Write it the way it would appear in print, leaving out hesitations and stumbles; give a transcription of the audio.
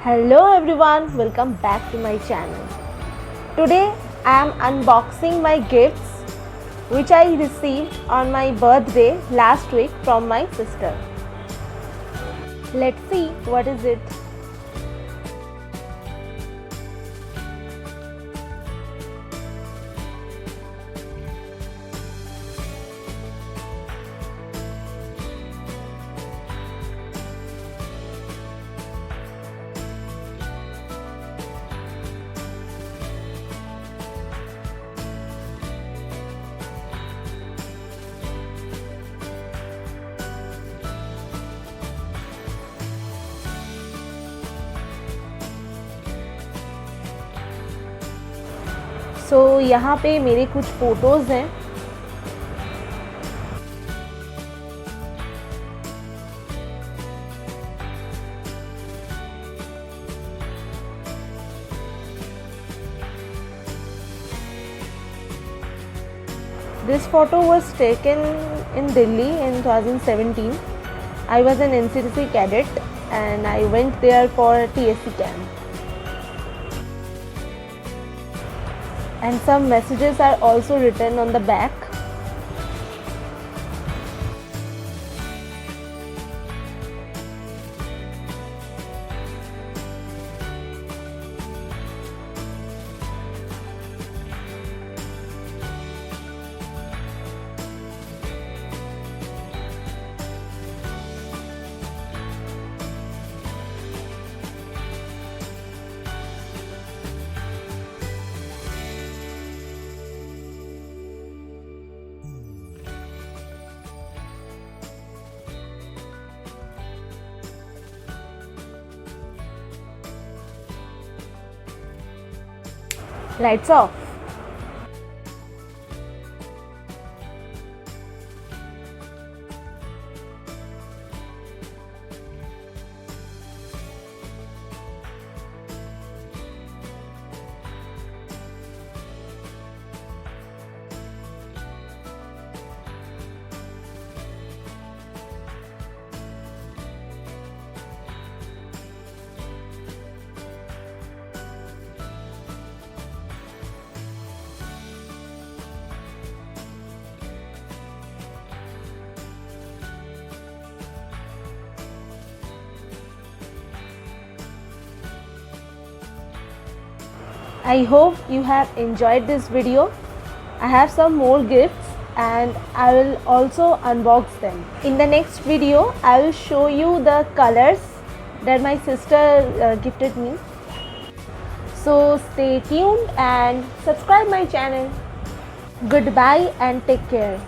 Hello everyone, welcome back to my channel. Today I am unboxing my gifts which I received on my birthday last week from my sister. Let's see what is it. सो यहाँ पे मेरे कुछ photos हैं. This photo was taken in Delhi in 2017. I was an NCDC cadet and I went there for a TSC camp. And some messages are also written on the back. Lights off. I hope you have enjoyed this video. I have some more gifts and I will also unbox them. In the next video, I will show you the colors that my sister gifted me. So stay tuned and subscribe my channel. Goodbye and take care.